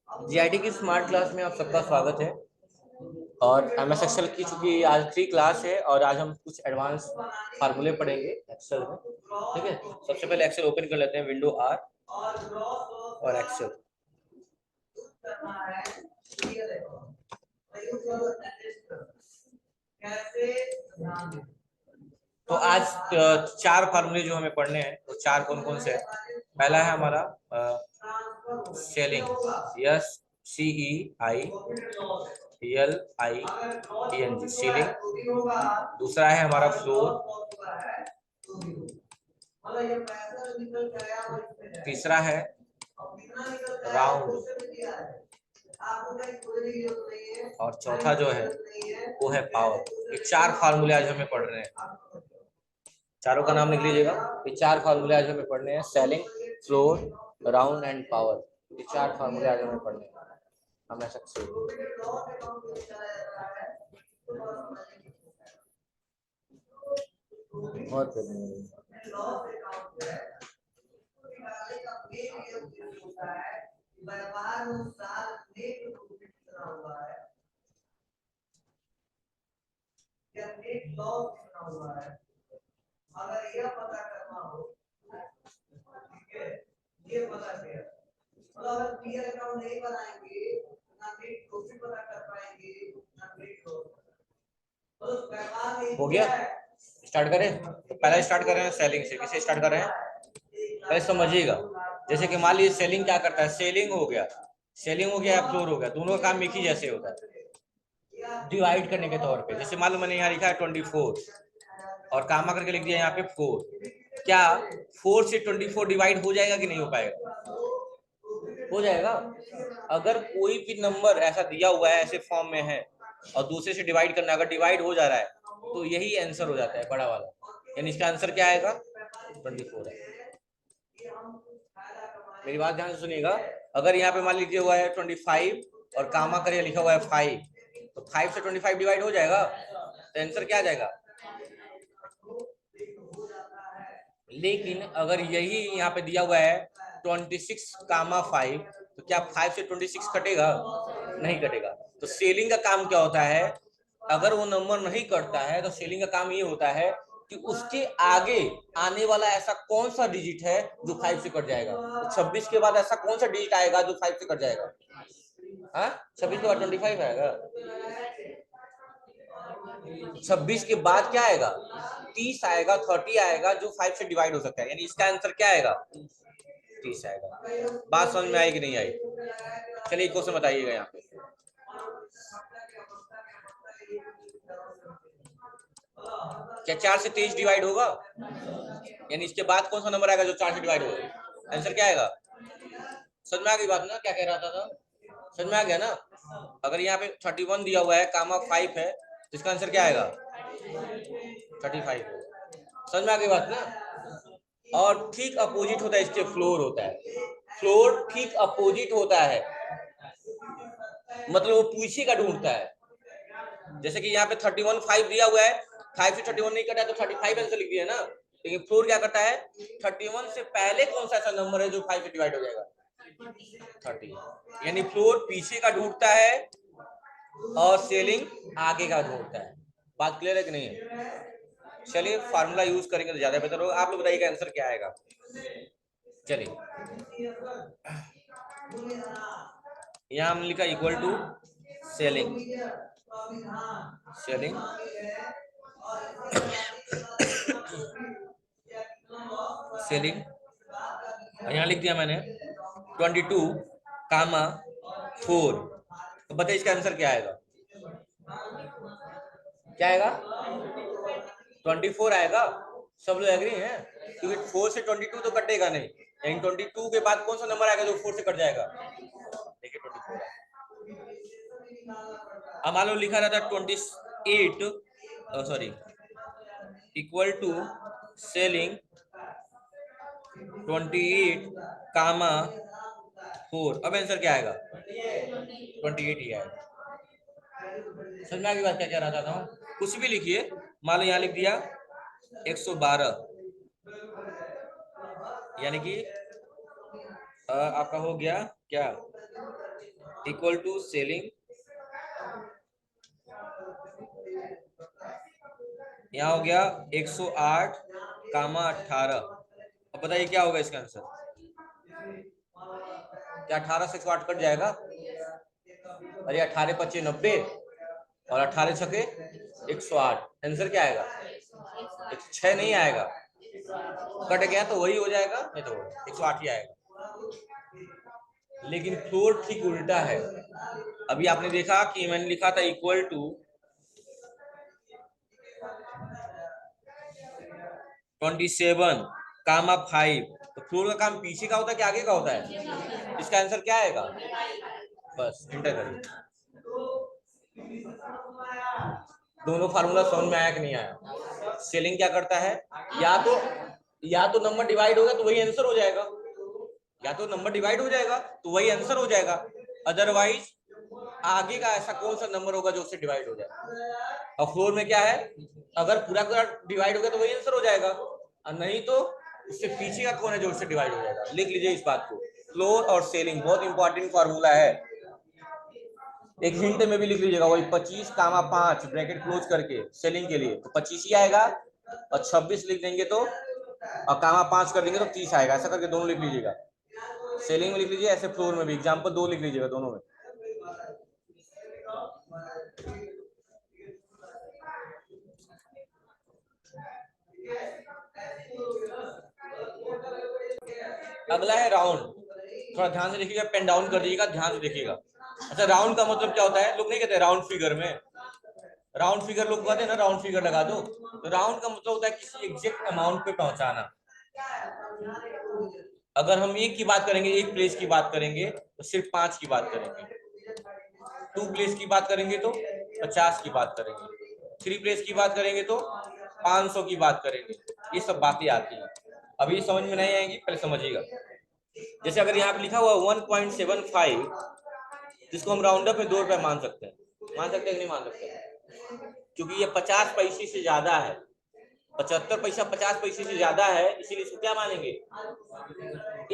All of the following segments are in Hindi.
जीआईटी की स्मार्ट क्लास में आप सबका स्वागत है। और एमएस एक्सेल की चूंकि आज 3 क्लास है और आज हम कुछ एडवांस फार्मूले पढ़ेंगे एक्सेल में। ठीक है, सबसे पहले एक्सेल ओपन कर लेते हैं, विंडो आर और एक्सेल। तो आज 4 फार्मूले जो हमें पढ़ने हैं, तो 4 कौन कौन से हैं? पहला है हमारा ceiling, yes C E I L I N G, ceiling. दूसरा है हमारा फ्लोर। तीसरा है राउंड। और चौथा जो है वो है पावर। ये 4 फार्मूले आज हमें पढ़ रहे हैं। चारों का नाम लिख लीजिएगा। ये 4 फार्मूले आज हमें पढ़ने हैं, selling, floor, round and power. ये 4 फार्मूले आज हमें पढ़ने हैं। हमें सक्सेस बहुत अगर यह पता करना हो, ठीक है, ये पता किया, मतलब अगर क्लियर अकाउंट नहीं बनाएंगे ना नेट प्रॉफिट पता कर पाएंगे ना नेट लॉस। हो गया, स्टार्ट करें। तो पहले स्टार्ट कर रहे हैं सेलिंग से। किसे स्टार्ट कर रहे हैं? पहले समझिएगा। जैसे कि मान लीजिए सेलिंग क्या करता है, सेलिंग हो गया, सेलिंग हो गया, फ्लोर हो गया, दोनों का काम एक ही जैसे होता है, डिवाइड करने के तौर पे। जैसे मान लो मैंने यहाँ लिखा है 24 और कामा करके लिख दिया यहाँ पे 4। क्या 4 से 24 डिवाइड हो जाएगा कि नहीं हो पाएगा? हो जाएगा। अगर कोई भी नंबर ऐसा दिया हुआ है, ऐसे फॉर्म में है और दूसरे से डिवाइड करना, अगर डिवाइड हो जा रहा है तो यही आंसर हो जाता है, बड़ा वाला। यानी इसका आंसर क्या आएगा? 24 है। मेरी बात ध्यान से सुनिएगा। अगर यहाँ पे मान लीजिए हुआ है 25 और कामा करिए लिखा हुआ है 5, तो 5 से 25 डिवाइड हो जाएगा, तो आंसर क्या आ जाएगा? लेकिन अगर यही यहाँ पे दिया हुआ है 26, 5, तो क्या 5 से 26 कटेगा? नहीं कटेगा। तो सेलिंग का काम क्या होता है? अगर वो नंबर नहीं कटता है तो सेलिंग का काम ये होता है कि उसके आगे आने वाला ऐसा कौन सा डिजिट है जो 5 से कट जाएगा। तो 26 के बाद ऐसा कौन सा डिजिट आएगा जो 5 से कट जाएगा? हाँ, 26 के बाद 25 आएगा। 26 के बाद क्या आएगा? 30 आएगा, 30 आएगा जो 5 से डिवाइड हो सकता है। यानी इसका आंसर क्या आएगा? 30 आएगा। बात समझ में आई कि नहीं आई? चलिए क्वेश्चन बताइएगा यहाँ पे। क्या 4 से 23 डिवाइड होगा? यानी इसके बाद कौन सा नंबर आएगा जो 4 से डिवाइड होगा? आंसर क्या आएगा? समझ में आ गई बात ना, क्या कह रहा था? समझ में आ गया ना? अगर यहाँ पे 31 दिया हुआ है, कामा 5 है, तो इसका आंसर क्या आएगा? 35 होगा। समझ में आ गई बात ना? और ठीक अपोजिट होता है इसके, फ्लोर होता है। फ्लोर ठीक अपोजिट होता है, मतलब वो पीछे का ढूंढता है। जैसे कि यहाँ पे 31 5 दिया हुआ है, 5 से 31 नहीं कटा तो 35 आंसर लिख दिया ना। लेकिन फ्लोर क्या करता है? 31 से पहले कौन सा ऐसा नंबर है जो 5 से डिवाइड हो जाएगा? 30। यानी फ्लोर पीछे का ढूंढता है और सेलिंग आगे का ढूंढता है। बात क्लियर है कि नहीं है? चलिए फार्मूला यूज करेंगे तो ज्यादा बेहतर होगा। आप लोग बताइए आंसर क्या आएगा। चलिए, यहाँ हमने लिखा equal to ceiling, ceiling ceiling, यहाँ लिख दिया मैंने 22 कामा 4। तो बताइए इसका आंसर क्या आएगा? क्या आएगा? 24 आएगा। सब लोग एग्री हैं? क्योंकि 4 से 22 तो कटेगा नहीं, यानी 22 के बाद कौन सा नंबर आएगा जो 4 से कट जाएगा? देखिए 24 है। अब मान लो लिखा रहता है 28, सॉरी, इक्वल टू सेलिंग 28 कामा 4। अब आंसर क्या आएगा? 28 ही आएगा। समझ में आ गई बात क्या कह रहा था? कुछ भी लिखिए। मान लो यहाँ लिख दिया 112, यानी कि आपका हो गया क्या? इक्वल टू सेलिंग, यहाँ हो गया 108 कामा 18। अब बताइए क्या होगा इसका आंसर? क्या 18 से 108 कट जाएगा? अरे 18 पच्चीस 90 और 18 छके 108। आंसर क्या आएगा? 106 नहीं आएगा, कट गया तो वही हो जाएगा, नहीं तो 108 ही आएगा। लेकिन फ्लोर ठीक उल्टा है। अभी आपने देखा कि मैंने लिखा था इक्वल टू 27 कामा 5, तो फ्लोर का काम पीछे का होता है कि आगे का होता है? इसका आंसर क्या आएगा? बस इंटर करिए। दोनों फार्मूला समझ में आया कि नहीं आया? सेलिंग क्या करता है, या तो नंबर डिवाइड होगा तो वही आंसर हो जाएगा, या तो नंबर डिवाइड हो जाएगा तो वही आंसर हो जाएगा, अदरवाइज आगे का ऐसा कौन सा नंबर होगा जो उससे डिवाइड हो जाए। और फ्लोर में क्या है, अगर पूरा पूरा डिवाइड हो गया तो वही आंसर हो जाएगा, और नहीं तो उससे पीछे का कौन है जो उससे डिवाइड हो जाएगा। लिख लीजिए इस बात को, फ्लोर और सेलिंग बहुत इंपॉर्टेंट फॉर्मूला है। एक हिंट में भी लिख लीजिएगा, वही 25 कामा 5 ब्रैकेट क्लोज करके सेलिंग के लिए तो 25 ही आएगा, और 26 लिख देंगे तो और कामा 5 कर देंगे तो 30 आएगा। ऐसा करके दोनों लिख लीजिएगा, सेलिंग में लिख लीजिए, ऐसे फ्लोर में भी एग्जाम्पल 2 लिख लीजिएगा दोनों में। अगला है राउंड, थोड़ा ध्यान से देखिएगा, पेन डाउन कर दीजिएगा, ध्यान से देखिएगा। अच्छा, राउंड का मतलब क्या होता है? लोग नहीं कहते राउंड फिगर में, राउंड फिगर लोग कहते हैं ना, राउंड फिगर लगा दो। तो राउंड का मतलब होता है किसी एग्जैक्ट अमाउंट पे पहुंचाना। अगर हम एक की बात करेंगे, एक प्लेस की बात करेंगे तो सिर्फ 5 की बात करेंगे, 2 प्लेस की बात करेंगे तो 50 की बात करेंगे, 3 प्लेस की बात करेंगे तो 500 की बात करेंगे। ये सब बातें आती हैं, अभी समझ में नहीं आएंगी, पहले समझिएगा। जैसे अगर यहाँ पे लिखा हुआ 1.75, जिसको हम राउंड अप में 2 रुपए मान सकते हैं, मान सकते हैं कि नहीं मान सकते? क्योंकि ये 50 पैसे से ज्यादा है, 75 पैसा 50 पैसे से ज्यादा है, इसीलिए इसको क्या मानेंगे?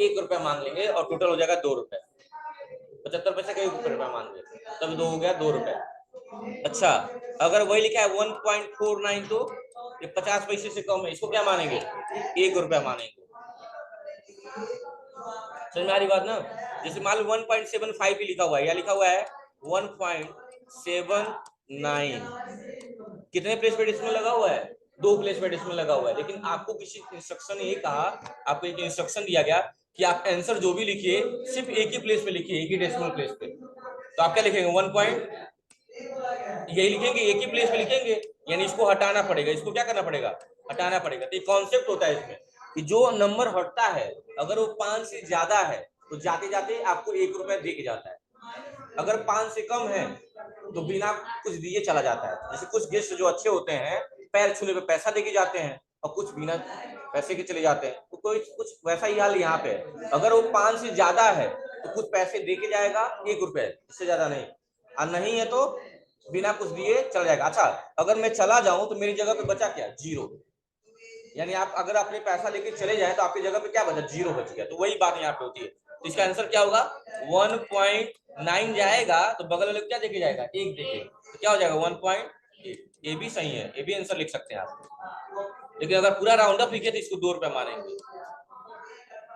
1 रुपया मान लेंगे, और टोटल हो जाएगा 2 रुपए। 75 पैसे का 1 रुपया मान लेंगे, तब 2 हो गया 2 रुपए। अच्छा, अगर वही लिखा है 1.49 तो ये 50 पैसे से कम है, इसको क्या मानेंगे? 1 रुपया मानेंगे। समझ में आ रही बात ना? जैसे मान लो 1.75 भी लिखा हुआ है, या लिखा हुआ है 1.79, कितने प्लेस पे डेसिमल लगा हुआ है? 2 प्लेस पे डेसिमल लगा हुआ है। लेकिन आपको किसी इंस्ट्रक्शन ने ये कहा, आपको एक इंस्ट्रक्शन दिया गया कि आप आंसर जो भी लिखिए सिर्फ एक ही प्लेस पे लिखिए, एक ही डेसिमल प्लेस पे। तो आप क्या लिखेंगे? 1 पॉइंट यही लिखेंगे, एक ही प्लेस पे लिखेंगे, यानी इसको हटाना पड़ेगा, इसको क्या करना पड़ेगा? हटाना पड़ेगा। तो कॉन्सेप्ट होता है इसमें कि जो नंबर हटता है अगर वो 5 से ज्यादा है तो जाते जाते आपको 1 रुपया दे के जाता है, अगर 5 से कम है तो बिना कुछ दिए चला जाता है। जैसे कुछ गेस्ट जो अच्छे होते हैं पैर छूने पे पैसा देके जाते हैं, और कुछ बिना पैसे के चले जाते हैं, तो कोई कुछ वैसा ही हाल यहाँ पे है। अगर वो 5 से ज्यादा है तो कुछ पैसे दे के जाएगा, 1 रुपए, इससे ज्यादा नहीं, और नहीं है तो बिना कुछ दिए चला जाएगा। अच्छा, अगर मैं चला जाऊं तो मेरी जगह पे बचा क्या? 0। यानी आप अगर अपने पैसा लेके चले जाए तो आपकी जगह पे क्या बचा? 0 बच गया। तो वही बात यहाँ पे होती है। तो इसका आंसर क्या होगा? 1.9 जाएगा तो बगल वाले को क्या देके जाएगा? 1 देके, तो क्या हो जाएगा? 1.8। ये भी सही है, ये भी आंसर लिख सकते हैं आप। लेकिन अगर पूरा राउंड अप लिखे तो इसको 2 रुपए मानेंगे,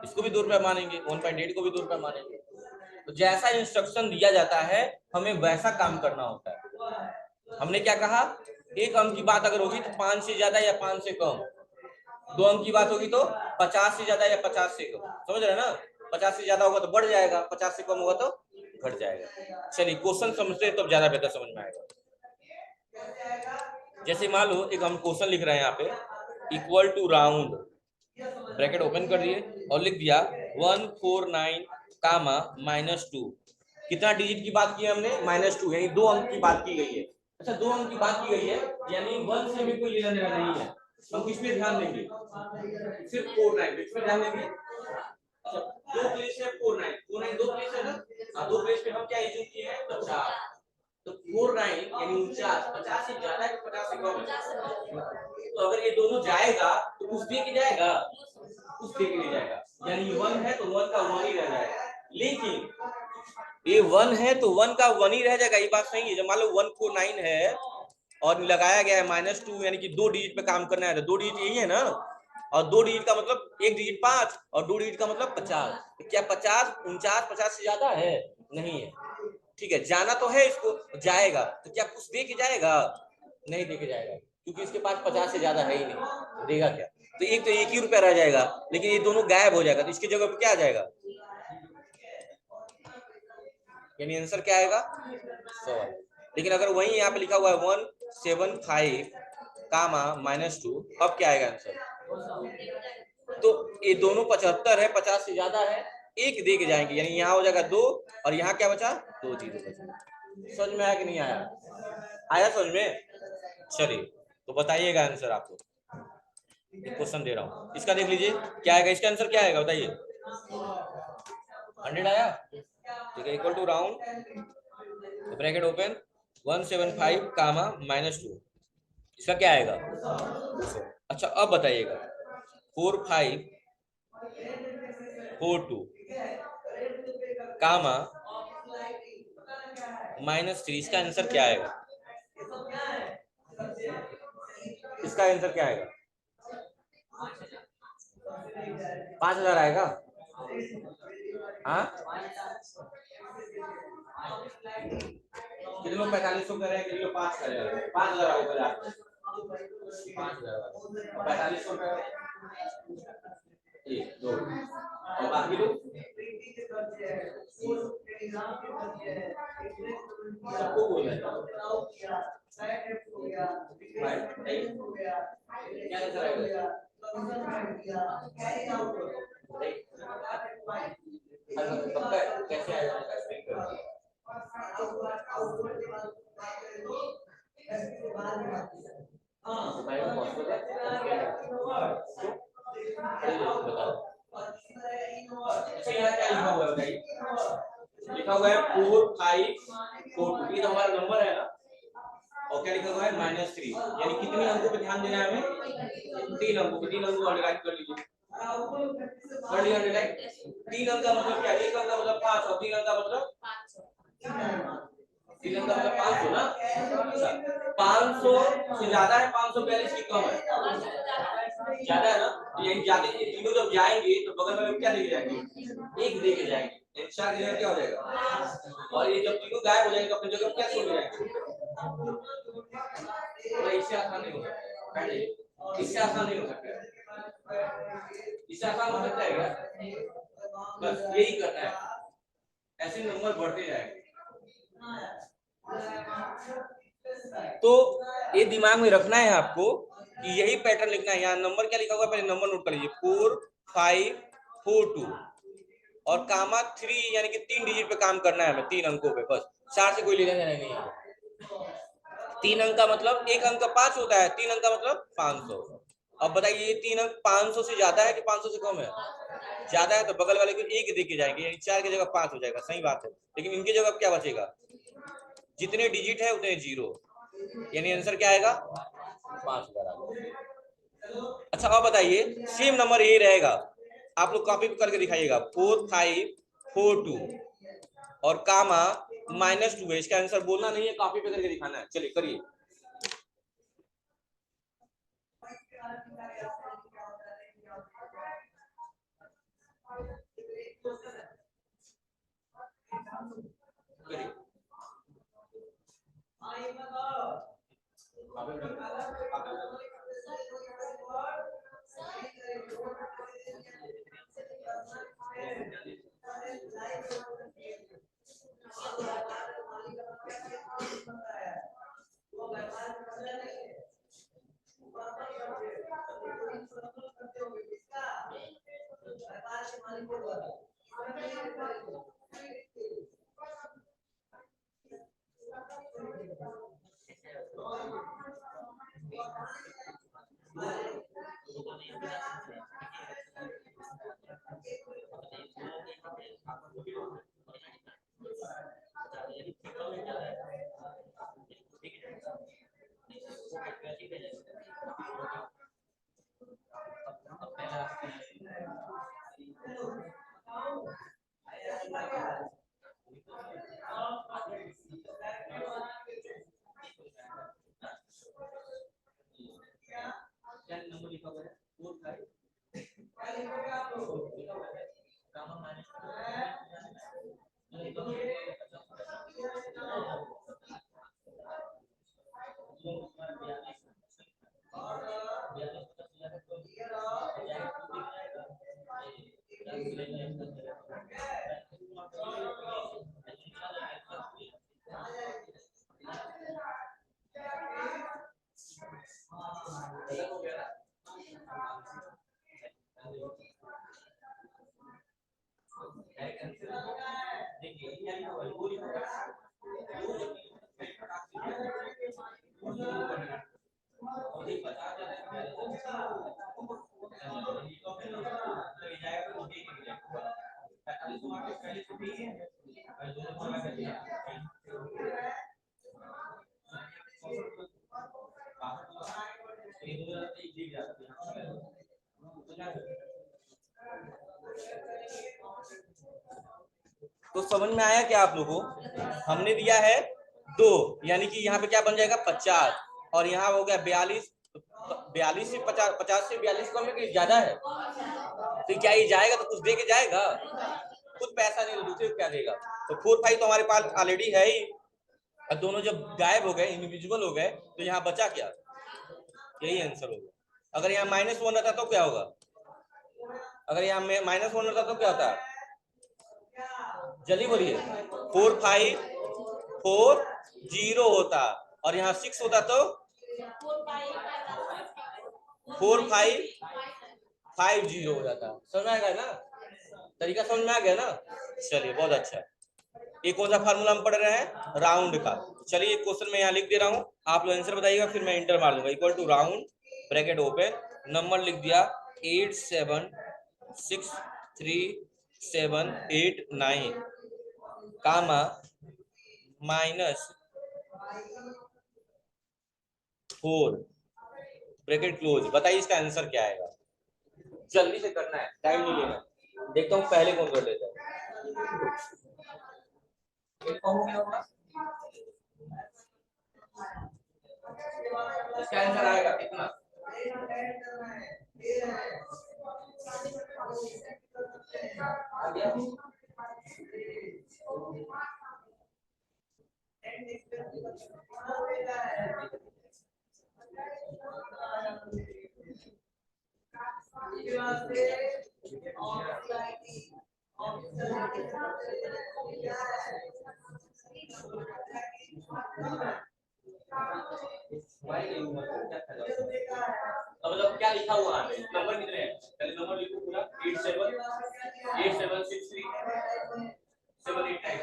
इसको भी 2 रुपए मानेंगे, 1.8 को भी 2 रुपए मानेंगे। तो जैसा इंस्ट्रक्शन दिया जाता है हमें वैसा काम करना होता है। हमने क्या कहा? एक अंक की बात अगर होगी तो 5 से ज्यादा या 5 से कम, 2 अंक की बात होगी तो 50 से ज्यादा या 50 से कम। समझ रहे ना? 50 से ज्यादा होगा तो बढ़ जाएगा, 50 से कम होगा तो घट जाएगा। चलिए क्वेश्चन समझते हैं तो ज्यादा बेहतर समझ में आएगा। जैसे मान लो एक हम क्वेश्चन लिख रहे हैं यहाँ पे, equal to round, bracket open कर दिए और लिख दिया 149 कामा -2। कितना डिजिट की बात की है हमने? -2, यानी 2 अंक की बात की गई है। अच्छा, 2 अंक की बात की गई है यानी 1 से भी कोई लेना देना नहीं है। हम किस पे ध्यान देंगे? सिर्फ 49 पे ध्यान देंगे। अच्छा, 2 प्लेस है 49, 49 2 प्लेस है ना? हाँ, 2 प्लेस पे हम क्या एज्यूम किए हैं? 50। तो 49 यानी 49, 50 से ज्यादा है 50 से कम है? तो अगर ये दोनों जाएगा तो कुछ दे के जाएगा, कुछ दे के नहीं जाएगा, यानी 1 है तो 1 का 1 ही रह जाएगा। लेकिन ये 1 है तो 1 का 1 ही रह जाएगा, ये बात सही है। जब मान लो 149 है और लगाया गया है -2, यानी कि 2 डिजिट पे काम करना है, तो 2 डिजिट यही है ना, और 2 डिजिट का मतलब 1 डिजिट 5 और 2 डिजिट का मतलब 50। तो क्या 50 49 50 से ज्यादा है? नहीं है। ठीक है, जाना तो है इसको, जाएगा तो क्या कुछ दे के जाएगा? नहीं दे के जाएगा, क्योंकि इसके पास 50 से ज्यादा है ही नहीं, तो देगा क्या? तो एक ही रुपया रह जाएगा, लेकिन ये दोनों गायब हो जाएगा, तो इसकी जगह पे क्या आ जाएगा? यानी आंसर क्या आएगा? 100। लेकिन अगर वही यहाँ पे लिखा हुआ है 175 कामा -2, अब क्या आएगा आंसर? तो ये दोनों 75 है, 50 से ज्यादा है, एक दे के जाएंगे, यानी यहाँ हो जाएगा 2 और यहाँ क्या बचा? 2 जीरो बचा। समझ में आया कि नहीं आया? आया समझ में? चलिए, तो बताइएगा आंसर आपको, क्वेश्चन दे रहा हूँ, इसका देख लीजिए क्या आएगा, इसका आंसर क्या आएगा बताइए? 100 आया? ठीक है, equal to round, bracket open, 175 comma -2, इसका क्या आएगा? 200। अच्छा अब बताइएगा, 4542 कामा -3, इसका आंसर क्या आएगा? इसका आंसर क्या आएगा? 5000 आएगा? हाँ, कितने लोग 4500 कर रहे हैं, कितने लोग 5 कर रहे हैं? 5000 आओगे आप, 5000 4500 का 1 2 और बाकी लोग सबको बोल रहे हैं। क्या आंसर आएगा? कैसे आएगा? लिखा हुआ है, लिखा हुआ है 4542, ये तो हमारा नंबर है ना, और क्या लिखा हुआ है -3, यानी कितने अंकों पे ध्यान देना है हमें? 3 अंकों पे, 3 अंकों अंडरलाइन कर लीजिए, कर लिया अंडरलाइन। 3 अंक का मतलब क्या? 1 अंक का मतलब 5 और 3 अंक का मतलब 3 अंक का मतलब 500 ना। अच्छा, 500 से ज्यादा है, 542 की कम है, ज्यादा है ना, तो यही ज्यादा, ये तीनों जब जाएंगे तो बगल में क्या लेके जाएंगे? एक लेके जाएंगे, एक 4 की जगह क्या हो जाएगा? और ये जब तीनों गायब हो जाएंगे तो अपनी जगह क्या छोड़ जाएंगे? तो इससे आसान नहीं हो सकता, इससे आसान नहीं हो सकता, इससे आसान हो सकता है क्या? बस यही करना है, ऐसे नंबर बढ़ते जाएंगे। तो ये दिमाग में रखना है आपको कि यही पैटर्न लिखना है। यहाँ नंबर क्या लिखा हुआ है, पहले नंबर नोट कर लीजिए, 4542 और कामा 3, यानी कि 3 डिजिट पे काम करना है हमें, 3 अंकों पे बस, 4 से कोई लेना देना नहीं है। 3 अंक का मतलब 1 अंक का 5 होता है, 3 अंक का मतलब 500। अब बताइए ये 3 अंक 500 से ज्यादा है कि 500 से कम है? ज्यादा है, तो बगल वाले को 1 दे के जाएंगे, यानी 4 की जगह 5 हो जाएगा, सही बात है। लेकिन इनकी जगह क्या बचेगा? जितने डिजिट है उतने जीरो, यानी आंसर क्या आएगा? 5000। अच्छा अब बताइए, सेम नंबर ये रहेगा, आप लोग कॉपी करके दिखाइएगा, 4542 और कामा -2 है, इसका आंसर बोलना नहीं है, कॉपी पे करके दिखाना है। चलिए करिए। तो समझ में आया क्या आप लोगों को? हमने दिया है 2, यानी कि यहाँ पे क्या बन जाएगा 50, और यहाँ हो गया 42। 42 से 50, 50 से 42 कम है कि ज्यादा है? तो क्या ये जाएगा तो कुछ दे के जाएगा? कुछ पैसा नहीं, दूसरे को क्या देगा? तो 4 5 तो हमारे पास ऑलरेडी है ही, और दोनों जब गायब हो गए, इनविजिबल हो गए, तो यहाँ बचा क्या? यही आंसर होगा। अगर यहाँ -1 रहता तो क्या होगा? अगर यहाँ -1 रहता तो क्या होता? जल्दी बोलिए। 4 5 4 0 होता, और यहाँ 6 होता तो 4 5 5 0 हो जाता। समझ में आ गया ना? तरीका समझ में आ गया ना? चलिए, बहुत अच्छा है। ये कौन सा फार्मूला हम पढ़ रहे हैं? राउंड का। चलिए, एक क्वेश्चन मैं यहाँ लिख दे रहा हूँ, आप लोग आंसर बताइएगा, फिर मैं इंटर मार दूंगा। Equal to round, bracket open, number लिख दिया 8 7 6 3 7 8 9, कामा -4, ब्रैकेट क्लोज। बताइए इसका आंसर क्या आएगा? जल्दी से करना है, टाइम नहीं लेना। देखता हूँ पहले कौन कर लेता है। इसका आंसर आएगा कितना? मतलब क्या लिखा हुआ है? नंबर कितने हैं? पहले नंबर लिखो पूरा। 8 7 6 3 7 8 9।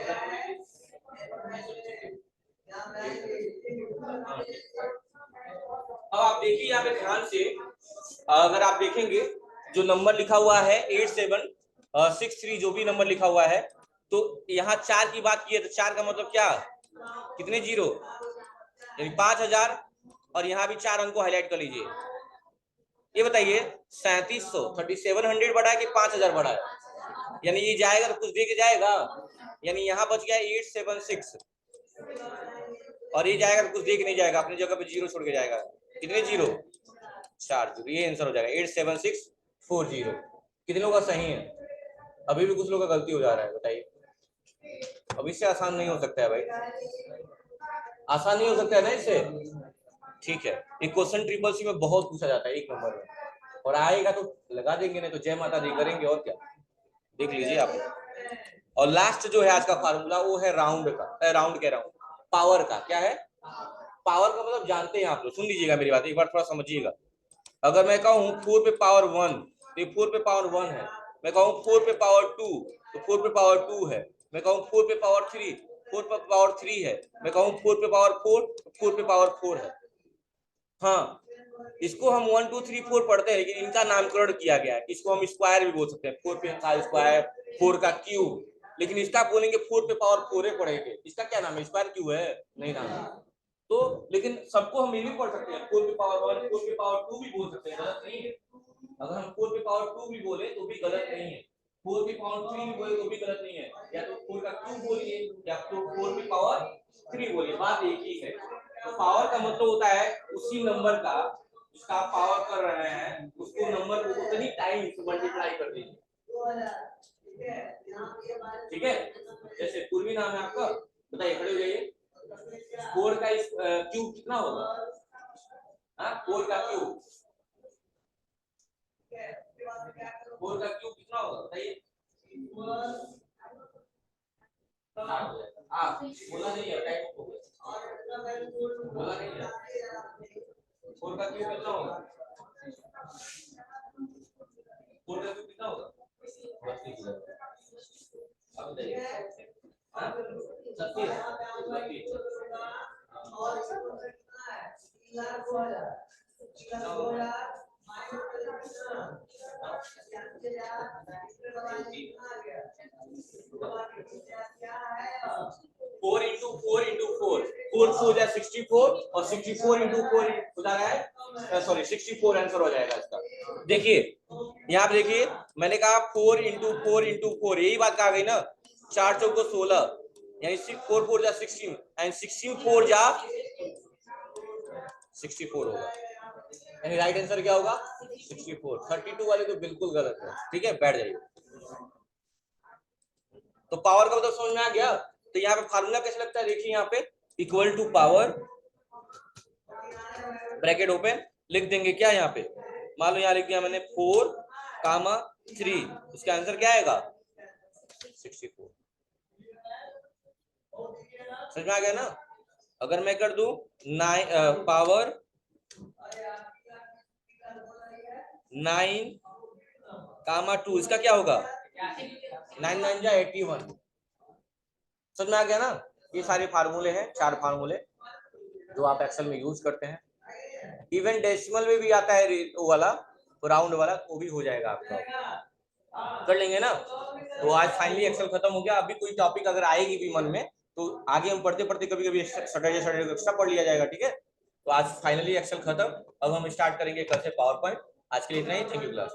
अब आप देखिए यहाँ पे ध्यान से, अगर आप देखेंगे जो नंबर लिखा हुआ है 8 7 6 3, जो भी नंबर लिखा हुआ है, तो यहाँ 4 की बात की है, तो 4 का मतलब क्या? कितने जीरो? यानी 5000, और यहाँ भी 4 अंक को हाईलाइट कर लीजिए। ये बताइए 3700 3700 बढ़ा है कि 5000 बढ़ा है? यानी ये जाएगा तो कुछ दे के जाएगा, यानी यहाँ बच गया 876, और ये जाएगा तो कुछ दे के नहीं जाएगा, अपनी जगह पे जीरो छोड़ के जाएगा। कितने जीरो? 4 जीरो। ये आंसर हो जाएगा 87640। कितने लोगों का सही है? अभी भी कुछ लोगों का गलती हो जा रहा है, बताइए। अब इससे आसान नहीं हो सकता है भाई, आसान नहीं हो सकता है ना इससे। ठीक है, एक क्वेश्चन ट्रिपल सी में बहुत पूछा जाता है, 1 नंबर में, और आएगा तो लगा देंगे, नहीं तो जय माता दी करेंगे, और क्या। देख लीजिए आप। और लास्ट जो है आज का फार्मूला, वो है राउंड का। राउंड कह रहा हूँ, पावर का। क्या है? पावर का मतलब जानते हैं आप लोग, सुन लीजिएगा मेरी बात, एक बार थोड़ा समझिएगा। अगर मैं कहूँ 4 पे पावर 1, तो 4 पे पावर 1 है। मैं कहूँ 4 पे पावर 2, तो 4 पे पावर 2 है। मैं कहूँ 4 पे पावर 3, 4 पे पावर 3 है। मैं कहूँ 4 पे पावर 4, तो 4 पे पावर 4 है। हाँ, इसको हम 1 2 3 4 पढ़ते हैं, लेकिन इनका नामकरण किया गया है। इसको हम स्क्वायर भी बोल सकते हैं, 4 पे का स्क्वायर, 4 का क्यूब, लेकिन इसका बोलेंगे 4 पे पावर 4 ही पढ़ेंगे। इसका क्या नाम है? स्क्वायर क्यूब है? नहीं नाम है। तो लेकिन सबको हम ये भी पढ़ सकते हैं, 4 पे पावर 1, 4 पे पावर 2 भी बोल सकते हैं, गलत नहीं है। अगर हम 4 पे पावर 2 भी बोले तो भी गलत नहीं है, 4 पे पावर 3 भी बोले तो भी गलत नहीं है, या तो 4 का क्यूब बोलिए, या तो 4 पे पावर 3 बोलिए, बात एक ही है। तो पावर का मतलब होता है उसी नंबर का जिसका आप पावर कर रहे हैं, उसको नंबर को उतनी टाइम से मल्टीप्लाई कर दीजिए। ठीक है, जैसे पूर्वी नाम है आपका, बताइए, खड़े हो जाइए। 4 का क्यूब कितना होगा? हाँ, 4 का क्यूब, 4 का क्यूब कितना होगा बताइए? आप बोला नहीं है, टाइप हो गया, बोला नहीं है। 4 का क्यूब कितना होगा? 4 का क्यूब कितना होगा? 32 होगा। अब बताइए, हाँ, 36 4 इंटू 4 इंटू 4, 4 हो जाए 64 और 64 इंटू 4 हो जा रहा है, सॉरी 64 आंसर हो जाएगा इसका। देखिए यहाँ पे देखिए, मैंने कहा 4 इंटू 4 इंटू 4, यही बात कहा गई ना, 4 चौक 16, यानी 4 4 जा 16 एंड 16 4 जा 64 होगा, यानी राइट आंसर क्या होगा? 64। 32 वाली तो बिल्कुल गलत है। ठीक है, बैठ जाइए। तो पावर का मतलब समझ में आ गया। तो यहाँ पे फार्मूला कैसे लगता है, देखिए यहाँ पे equal to power, bracket open, लिख देंगे क्या यहाँ पे, मान लो यहाँ लिख दिया मैंने 4 कामा 3, इसका आंसर क्या आएगा? 64। समझ में आ गया ना। अगर मैं कर दूं 9 पावर 9 कामा 2, इसका क्या होगा? 9 9 जा 81। समझ में आ गया ना। ये सारे फार्मूले हैं, 4 फार्मूले जो आप एक्सेल में यूज करते हैं। इवन डेसिमल में भी आता है वो वाला, राउंड वाला, वो भी हो जाएगा आपका, कर लेंगे ना। तो आज फाइनली एक्सेल खत्म हो गया। अभी कोई टॉपिक अगर आएगी भी मन में तो आगे हम पढ़ते पढ़ते कभी कभी सैटरडे सैटरडे एक्स्ट्रा पढ़ लिया जाएगा। ठीक है, तो आज फाइनली एक्सेल खत्म। अब हम स्टार्ट करेंगे कल से पावर पॉइंट। आज के लिए इतना ही, थैंक यू क्लास।